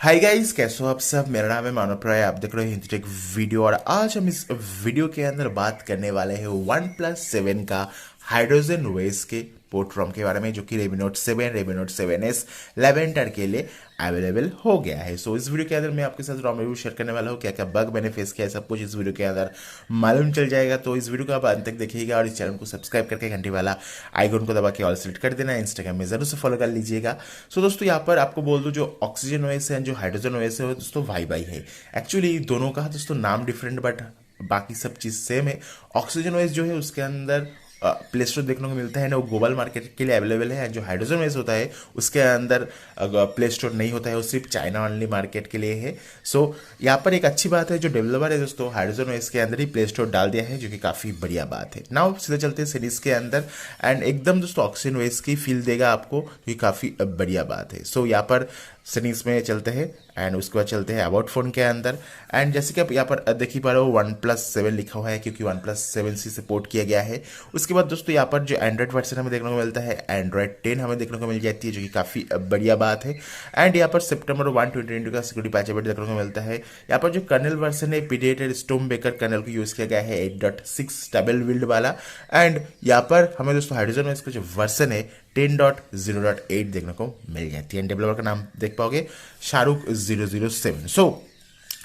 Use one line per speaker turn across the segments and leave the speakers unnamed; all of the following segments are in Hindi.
हाय गाइस, कैसे हो आप सब। मेरा नाम है मानव प्राय, आप देख रहे हो हिंदीटेक वीडियो। और आज हम इस वीडियो के अंदर बात करने वाले हैं वन प्लस 7 का हाइड्रोजन वेस के पोर्ट रॉम के बारे में, जो कि Redmi note 7, Redmi note 7S लेवेंटर के लिए अवेलेबल हो गया है। सो इस वीडियो के अंदर मैं आपके साथ रॉम रिव्यू शेयर करने वाला हूँ। क्या क्या बग मैंने फेस किया है, सब कुछ इस वीडियो के अंदर मालूम चल जाएगा। तो इस वीडियो को आप अंत तक देखिएगा और इस चैनल को सब्सक्राइब करके घंटी वाला आइकन को दबा के ऑल सेलेक्ट कर देना। इंस्टाग्राम में जरूर से फॉलो कर लीजिएगा। सो दोस्तों, यहाँ पर आपको बोल दूं, जो ऑक्सीजन ओएस है, जो हाइड्रोजन ओएस है, वो दोस्तों वाई बाई है। एक्चुअली दोनों का दोस्तों नाम डिफरेंट, बट बाकी सब चीज़ सेम है। ऑक्सीजन ओएस जो है उसके अंदर प्ले स्टोर देखने को मिलता है ना, वो ग्लोबल मार्केट के लिए अवेलेबल है। जो हाइड्रोजन ओएस होता है उसके अंदर प्ले स्टोर नहीं होता है, वो सिर्फ चाइना ओनली मार्केट के लिए है। सो यहाँ पर एक अच्छी बात है, जो डेवलपर है दोस्तों हाइड्रोजन ओएस के अंदर ही प्ले स्टोर डाल दिया है, जो कि काफ़ी बढ़िया बात है। नाउ सीधे चलते हैं सीरीज के अंदर एंड एकदम दोस्तों ऑक्सीजन ओएस की फील देगा आपको, जो कि काफ़ी बढ़िया बात है। सो यहाँ पर सीरीज में चलते हैं एंड उसके बाद चलते हैं अबाउट फोन के अंदर। एंड जैसे कि आप यहाँ पर देख ही पा रहे हो वन प्लस 7 लिखा हुआ है, क्योंकि वन प्लस 7 से सपोर्ट किया गया है। उसके बाद दोस्तों यहाँ पर जो एंड्रॉइड वर्जन हमें देखने को मिलता है, एंड्रॉइड 10 हमें देखने को मिल जाती है, जो कि काफ़ी बढ़िया बात है। एंड यहाँ पर सितंबर 2022 का सिक्योरिटी पैच अपडेट देखने को मिलता है। यहाँ पर जो कर्नल वर्जन है, पीडिएटेड स्टोम बेकर कर्नल को यूज़ किया गया है 8.6 डबल विल्ड वाला। एंड यहाँ पर हमें दोस्तों हाइड्रोजन में इसका जो वर्जन है 10.0.8 देखने को मिल जाती है। डेवलपर का नाम देख पाओगे, शाहरुख 007। सो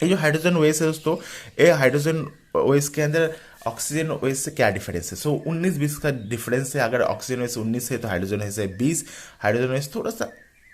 ये जो हाइड्रोजन ओएस है दोस्तों, ये हाइड्रोजन ओएस के अंदर ऑक्सीजन ओएस से क्या डिफरेंस है। सो 19-20 का डिफरेंस है। अगर ऑक्सीजन ओएस 19 है तो हाइड्रोजन ओएस है 20। हाइड्रोजन ओएस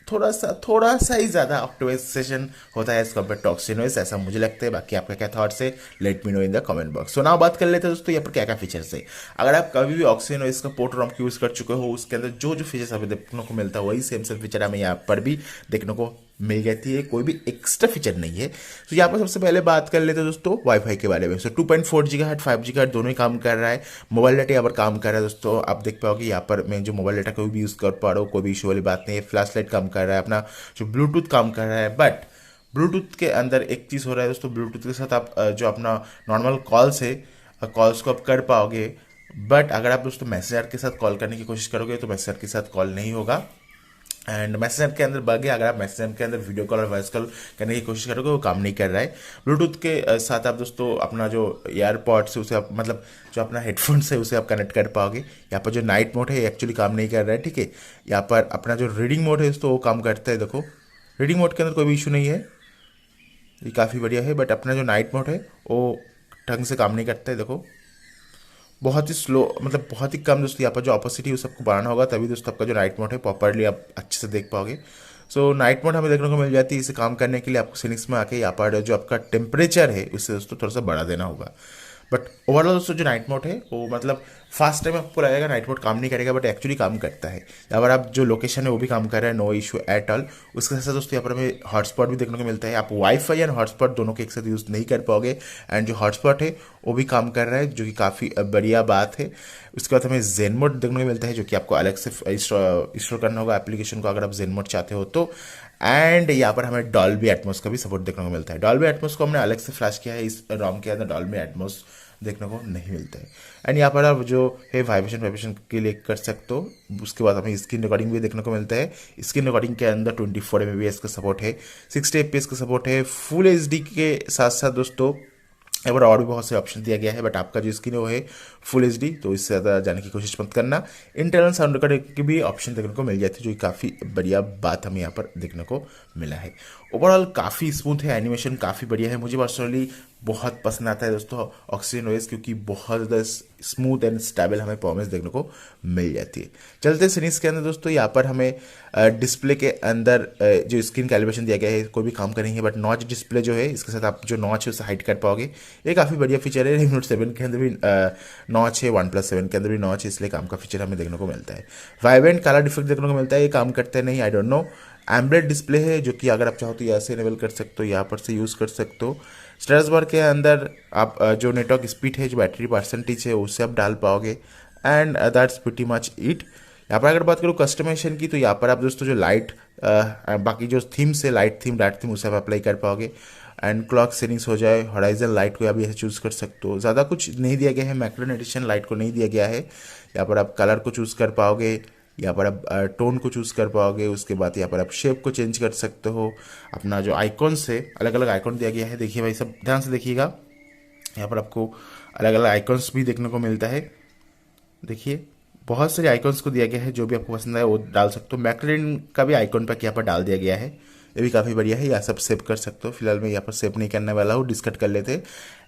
थोड़ा सा ही ज़्यादा ऑप्टिमाइजेशन होता है as compare to Oxygen OS, ऐसा मुझे लगता है। बाकी आपका क्या थॉट्स है, let me know in the comment box. So now बात कर लेते हैं दोस्तों यहाँ पर क्या क्या फीचर्स है। अगर आप कभी भी ऑक्सीजन ओएस का पोर्ट रॉम यूज़ कर चुके हो, उसके अंदर जो जो फीचर्स हमें देखने को मिलता है वही सेम सेम फीचर हमें यहाँ पर भी देखने को मिल जाती है। कोई भी एक्स्ट्रा फीचर नहीं है। तो यहाँ पर सबसे पहले बात कर लेते हैं दोस्तों वाईफाई के बारे में। सो 2.4 GHz 5 GHz दोनों ही काम कर रहा है। मोबाइल डाटा यहाँ पर काम कर रहा है दोस्तों। आप देख पाओगे यहाँ पर मैं जो मोबाइल डाटा कोई भी यूज़ कर पा रहा हूँ, कोई भी इशू वाली बात नहीं है। फ्लैश लाइट काम कर रहा है, अपना जो ब्लूटूथ काम कर रहा है। बट ब्लूटूथ के अंदर एक चीज़ हो रहा है दोस्तों, ब्लूटूथ के साथ आप जो अपना नॉर्मल कॉल्स है, कॉल्स को आप कर पाओगे। बट अगर आप दोस्तों मैसेंजर के साथ कॉल करने की कोशिश करोगे तो मैसेंजर के साथ कॉल नहीं होगा। एंड मैसेंजर के अंदर बग है, अगर आप मैसेंजर के अंदर वीडियो कॉल और वॉइस कॉल करने की कोशिश करोगे वो काम नहीं कर रहा है। ब्लूटूथ के साथ आप दोस्तों अपना जो एयरपॉड्स है उसे आप मतलब जो अपना हेडफोन्स है उसे आप कनेक्ट कर पाओगे। यहाँ पर जो नाइट मोड है एक्चुअली काम नहीं कर रहा है, ठीक है। यहाँ पर अपना जो रीडिंग मोड है दोस्तों वो काम करता है। देखो रीडिंग मोड के अंदर कोई भी इशू नहीं है, ये काफ़ी बढ़िया है। बट अपना जो नाइट मोड है वो ढंग से काम नहीं करता है। देखो बहुत ही स्लो, मतलब बहुत ही कम दोस्तों यहाँ पर जो ऑपोसिटी है उस सबको बढ़ाना होगा, तभी दोस्तों आपका जो नाइट मोड है प्रॉपरली आप अच्छे से देख पाओगे। सो नाइट मोड हमें देखने को मिल जाती है। इसे काम करने के लिए आपको सेटिंग्स में आके यहाँ पर जो आपका टेम्परेचर है उससे दोस्तों थोड़ा सा बढ़ा देना होगा। बट ओवरऑल दोस्तों जो नाइट मोड है वो मतलब फास्ट टाइम आपको लगेगा नाइट मोड काम नहीं करेगा, बट एक्चुअली काम करता है। यहाँ पर आप जो लोकेशन है वो भी काम कर रहा है, नो इशू एट ऑल। उसके साथ दोस्तों यहाँ पर हमें हॉटस्पॉट भी देखने को मिलता है। आप वाईफाई एंड हॉटस्पॉट दोनों के एक साथ यूज़ नहीं कर पाओगे। एंड जो हॉटस्पॉट है वो भी काम कर रहा है, जो कि काफ़ी बढ़िया बात है। उसके बाद हमें जेन मोड देखने को मिलता है, जो कि आपको अलग से इंस्टॉल करना होगा एप्लीकेशन को अगर आप जेन मोड चाहते हो तो। एंड यहाँ पर हमें डॉल्बी एटमॉस का भी सपोर्ट देखने को मिलता है। डॉल्बी एटमॉस को हमने अलग से फ्लैश किया है, इस रॉम के अंदर डॉल्बी एटमॉस देखने को नहीं मिलता है। एंड यहाँ पर आप जो है वाइब्रेशन के लिए कर सकते हो। उसके बाद हमें स्क्रीन रिकॉर्डिंग भी देखने को मिलता है। स्क्रीन रिकॉर्डिंग के अंदर 24 MBps का सपोर्ट है, 60 FPS का सपोर्ट है। फुल HD के साथ साथ दोस्तों यहाँ पर और भी बहुत से ऑप्शन दिया गया है, बट आपका जो स्क्रीन है वो है फुल HD, तो इससे ज़्यादा जाने की कोशिश मत करना। इंटरनल साउंड रिकॉर्डिंग की भी ऑप्शन देखने को मिल जाती है, जो कि काफ़ी बढ़िया बात हमें यहाँ पर देखने को मिला है। ओवरऑल काफ़ी स्मूथ है, एनिमेशन काफ़ी बढ़िया है। मुझे पर्सनली बहुत पसंद आता है दोस्तों ऑक्सीजन ओएस, क्योंकि बहुत ज़्यादा स्मूथ एंड स्टेबल हमें परफॉर्मेंस देखने को मिल जाती है। चलते सीरीज के अंदर दोस्तों, यहाँ पर हमें डिस्प्ले के अंदर जो स्क्रीन कैलिब्रेशन दिया गया है कोई भी काम का नहीं है, बट नॉच डिस्प्ले जो है इसके साथ आप जो नॉच है उसे हाइड कर पाओगे। ये काफ़ी बढ़िया फीचर है। रेमी नोट 7 के अंदर भी नॉच है, वन प्लस 7 के अंदर भी नॉच है, इसलिए काम का फीचर हमें देखने को मिलता है। वाइब्रेंट कलर इफेक्ट देखने को मिलता है, ये काम करते नहीं, I don't know. Embed display है, जो कि अगर आप चाहो तो यहाँ से इनेबल कर सकते हो, यहाँ पर से यूज़ कर सकते हो। स्टेटस बार के अंदर आप जो नेटवर्क स्पीड है, जो बैटरी परसेंटेज है उससे आप डाल पाओगे। And that's pretty much it. यहाँ पर अगर बात करूँ कस्टमाइजेशन की, तो यहाँ पर आप दोस्तों जो लाइट बाकी जो थीम्स है, लाइट थीम डार्क थीम उसे आप अप्लाई कर पाओगे। एंड क्लॉक सेटिंग्स हो जाए, हॉराइजन लाइट को आप यहाँ चूज़ कर सकते हो। ज़्यादा कुछ नहीं दिया गया है, मैक्रोन एडिशन लाइट को नहीं दिया गया है। यहाँ पर आप कलर को चूज़ कर पाओगे, यहाँ पर आप टोन को चूज़ कर पाओगे। उसके बाद यहाँ पर आप शेप को चेंज कर सकते हो। अपना जो आइकॉन्स है, अलग अलग आइकॉन दिया गया है, देखिए भाई सब ध्यान से देखिएगा। यहाँ पर आपको अलग अलग आइकॉन्स भी देखने को मिलता है। देखिए बहुत सारे आइकॉन्स को दिया गया है, जो भी आपको पसंद है वो डाल सकते हो। मैकलेन का भी आइकॉन पर यहाँ पर डाल दिया गया है, ये भी काफ़ी बढ़िया है। यहाँ सब सेव कर सकते हो। फिलहाल मैं यहाँ पर सेव नहीं करने वाला हूँ, डिस्कट कर लेते हैं।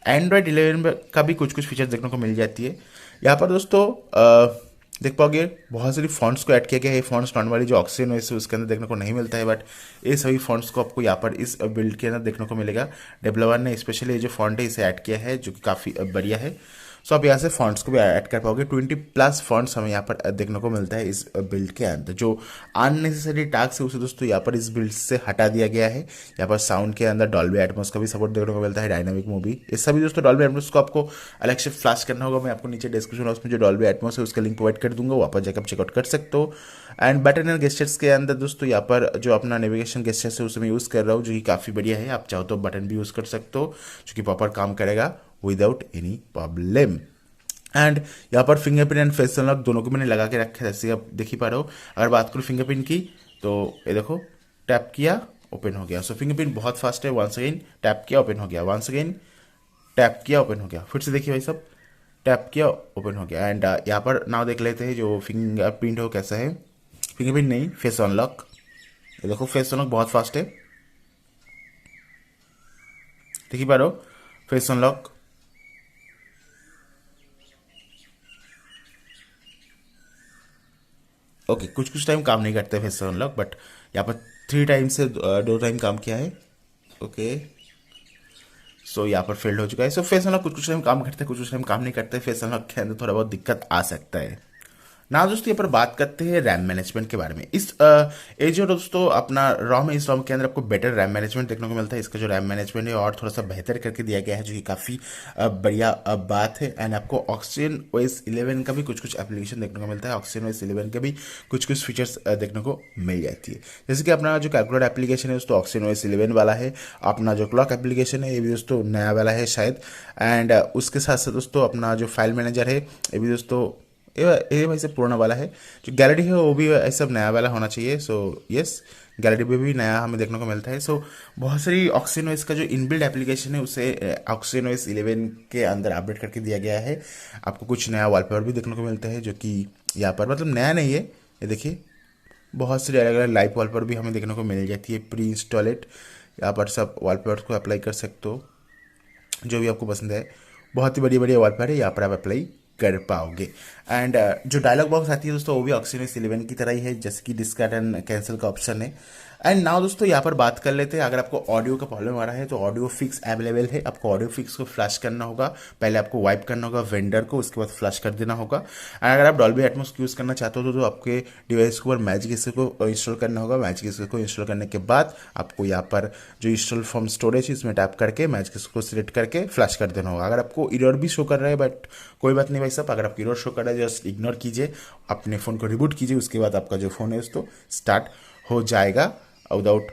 एंड्रॉयड 11 का भी कुछ कुछ फीचर्स देखने को मिल जाती है। यहाँ पर दोस्तों देख पाओगे बहुत सारी फॉन्ट्स को ऐड किया गया है। फॉन्ट्स नॉर्मली जो ऑक्सीजन है उसके अंदर देखने को नहीं मिलता है, बट ये सभी फॉन्ट्स को आपको यहाँ पर इस बिल्ड के अंदर देखने को मिलेगा। डेवलपर ने स्पेशली ये जो फॉन्ट है इसे ऐड किया है, जो कि काफ़ी बढ़िया है। सो आप यहाँ से फॉन्ट्स को भी ऐड कर पाओगे। 20+ फॉन्ट्स हमें यहाँ पर देखने को मिलता है इस बिल्ड के अंदर। जो अननेसेसरी टास्क है उसे दोस्तों यहाँ पर इस बिल्ड से हटा दिया गया है। यहाँ पर साउंड के अंदर डॉल्बी एटमॉस का भी सपोर्ट देखने को मिलता है, डायनामिक मूवी, ये सभी दोस्तों डॉल्बी एटमॉस को आपको अलग से फ्लैश करना होगा। मैं आपको नीचे डिस्क्रिप्शन बॉक्स में जो डॉल्बी एटमॉस है उसका लिंक प्रोवाइड कर दूंगा, वहाँ पर जाकर आप चेकआउट कर सकते हो। एंड बटन एंड गेस्चर्स के अंदर दोस्तों यहाँ पर जो अपना नेविगेशन गेस्चर्स है उसे मैं यूज़ कर रहा हूँ, जो कि काफ़ी बढ़िया है। आप चाहो तो बटन भी यूज़ कर सकते हो, जो कि प्रॉपर काम करेगा विदाउट एनी प्रॉब्लम। एंड यहाँ पर फिंगरप्रिंट एंड फेस अनलॉक दोनों को मैंने लगा के रखा है, जैसे आप देख ही पा रहे हो। अगर बात करूँ फिंगरप्रिंट की, तो ये देखो टैप किया ओपन हो गया। सो फिंगरप्रिंट बहुत फास्ट है। वंस अगेन टैप किया ओपन हो गया, वंस अगेन टैप किया ओपन हो गया। फिर से देखिए भाई सब, टैप किया ओपन हो गया। एंड यहाँ पर नाउ देख लेते हैं जो फिंगरप्रिंट हो कैसा है। फिंगरप्रिंट नहीं, फेस अनलॉक। ये देखो फेस अनलॉक बहुत फास्ट है, देख ही पा रहे हो फेस अनलॉक। ओके कुछ कुछ टाइम काम नहीं करते फेस अनलॉक, बट यहाँ पर 3 टाइम से 2 टाइम काम किया है। ओके सो यहाँ पर फेल्ड हो चुका है। सो फेस अनलॉक कुछ कुछ टाइम काम करते हैं, कुछ कुछ टाइम काम नहीं करते। फेस अनलॉक के अंदर थोड़ा बहुत दिक्कत आ सकता है ना। दोस्तों यहाँ पर बात करते हैं रैम मैनेजमेंट के बारे में। इस ये जो दोस्तों अपना रॉम है, इस रॉम के अंदर आपको बेटर रैम मैनेजमेंट देखने को मिलता है। इसका जो रैम मैनेजमेंट है और थोड़ा सा बेहतर करके दिया गया है, जो कि काफ़ी बढ़िया बात है। एंड आपको ऑक्सीजन OS 11 का भी कुछ कुछ एप्लीकेशन देखने को मिलता है। ऑक्सीजन OS 11 के भी कुछ कुछ फीचर्स देखने को मिल जाती है, जैसे कि अपना जो कैलकुलेटर एप्लीकेशन है दोस्तों ऑक्सीजन OS 11 वाला है। अपना जो क्लॉक एप्लीकेशन है ये भी दोस्तों नया वाला है शायद। एंड उसके साथ साथ दोस्तों अपना जो फाइल मैनेजर है ये भी दोस्तों ये भाई से पुराना वाला है। जो गैलरी है वो भी ऐसा नया वाला होना चाहिए। सो यस, गैलरी में भी नया हमें देखने को मिलता है। सो बहुत सारी ऑक्सीजन OS का जो इनबिल्ड एप्लीकेशन है उसे ऑक्सीजन OS 11 के अंदर अपडेट करके दिया गया है। आपको कुछ नया वॉलपेपर भी देखने को मिलता है, जो कि यहाँ पर मतलब नया नहीं है। ये देखिए बहुत सारी अलग अलग लाइव वॉलपेपर भी हमें देखने को मिल जाती है प्री इंस्टॉलेड। यहाँ पर सब वॉलपेपर को अप्लाई कर सकते हो, जो भी आपको पसंद है। बहुत ही बढ़िया बढ़िया वॉलपेपर है, यहाँ पर आप अप्लाई कर पाओगे। एंड जो डायलॉग बॉक्स आती है दोस्तों वो भी ऑक्सीजन OS 11 की तरह ही है, जैसे कि डिस्कार्ड एंड कैंसिल का ऑप्शन है। एंड नाउ दोस्तों यहाँ पर बात कर लेते हैं, अगर आपको ऑडियो का प्रॉब्लम आ रहा है तो ऑडियो फिक्स अवेलेबल है। आपको ऑडियो फिक्स को फ्लैश करना होगा, पहले आपको वाइप करना होगा वेंडर को, उसके बाद फ्लैश कर देना होगा। एंड अगर आप डॉल्बी एटमॉस यूज़ करना चाहते हो तो आपके डिवाइस के ऊपर मैजिक को इंस्टॉल करना होगा। मैजिक को इंस्टॉल करने के बाद आपको यहाँ पर जो इंस्टॉल फ्रॉम स्टोरेज इसमें टैप करके मैजिक को सिलेक्ट करके फ्लैश कर देना होगा। अगर आपको एरर भी शो कर रहा है, बट कोई बात नहीं भाई साहब, अगर आपको एरर शो कर रहा है जस्ट इग्नोर कीजिए, अपने फ़ोन को रिबूट कीजिए, उसके बाद आपका जो फ़ोन है उसको स्टार्ट हो जाएगा without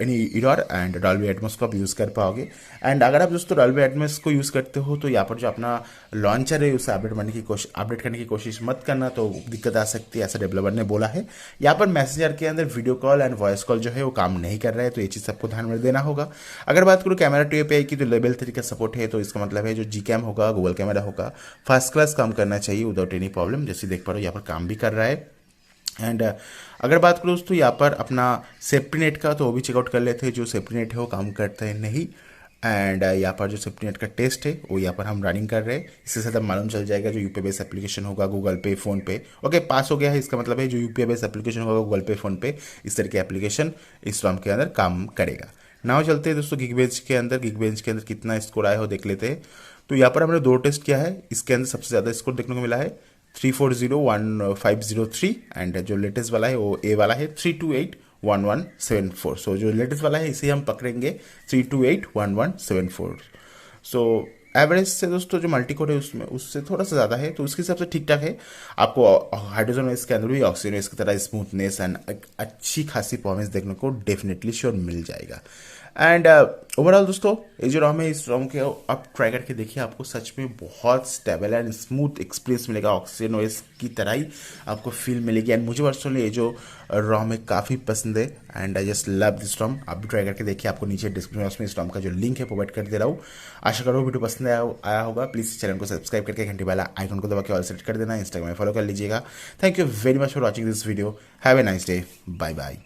any error. And Dolby Atmos को आप यूज़ कर पाओगे। एंड अगर आप दोस्तों डॉल्बी एटमॉस को यूज़ करते हो तो यहाँ पर जो अपना लॉन्चर है उसे अपडेट करने की कोशिश मत करना, तो दिक्कत आ सकती है, ऐसा डेवलपर ने बोला है। यहाँ पर मैसेंजर के अंदर video call and voice call जो है वो काम नहीं कर रहा है, तो ये चीज़ सबको ध्यान में देना होगा। अगर बात करूँ कैमरा टू API की, तो लेवल 3 का सपोर्ट है, तो इसका मतलब है जो Gcam होगा, गूगल कैमरा होगा, फर्स्ट क्लास काम करना चाहिए विदाउट एनी प्रॉब्लम। जैसे देख पा रहे हो यहाँ पर काम भी कर रहा है। एंड अगर बात करूँ तो यहाँ पर अपना सेफ्टी नेट का, तो वो भी चेकआउट कर लेते हैं। जो सेफ्टी नेट है वो काम करता है नहीं। एंड यहाँ पर जो सेफ्टी नेट का टेस्ट है वो यहाँ पर हम रनिंग कर रहे हैं। इससे ज़्यादा मालूम चल जाएगा जो UPI बेस्ड एप्लीकेशन होगा गूगल पे, फ़ोन पे। ओके पास हो गया है, इसका मतलब है जो UPI बेस्ड एप्लीकेशन होगा गूगल पे, फ़ोन पे, इस तरह की एप्लीकेशन इस रॉम के अंदर काम करेगा। नाउ चलते हैं दोस्तों गिगबेंच के अंदर। गिगबेंच के अंदर कितना स्कोर आया हो देख लेते हैं। तो यहाँ पर हमने 2 टेस्ट किया है, इसके अंदर सबसे ज़्यादा स्कोर देखने को मिला है 3401503। एंड जो लेटेस्ट वाला है वो ए वाला है 3281174। सो जो लेटेस्ट वाला है इसे हम पकड़ेंगे 3281174। सो एवरेज से दोस्तों जो मल्टी कोर है उसमें उससे थोड़ा सा ज़्यादा है, तो उसके हिसाब से ठीक ठाक है। आपको हाइड्रोजन OS के अंदर भी ऑक्सीजन OS की तरह स्मूथनेस एंड अच्छी खासी परफॉर्मेंस देखने को डेफिनेटली श्योर मिल जाएगा। एंड ओवरऑल दोस्तों ये जो रॉम है, इस रॉम के आप ट्राई करके देखिए, आपको सच में बहुत स्टेबल एंड स्मूथ एक्सपीरियंस मिलेगा। ऑक्सीजन ओएस की तरह ही आपको फील मिलेगी। एंड मुझे पर्सनली ये जो रॉम है काफ़ी पसंद है and I just love this ROM. आप भी ट्राई करके देखिए, आपको नीचे डिस्क्रिप्शन बॉक्स में इस रॉम का जो लिंक है प्रोवाइड कर दे रहा हूँ। आशा करो वीडियो पसंद आया होगा। प्लीज़ चैनल को सब्सक्राइब करके घंटे वाला आइकन को दबा के ऑल सेट कर देना। इंस्टाग्राम में फॉलो कर लीजिएगा। Thank you very much for watching this video. Have a nice day. Bye bye.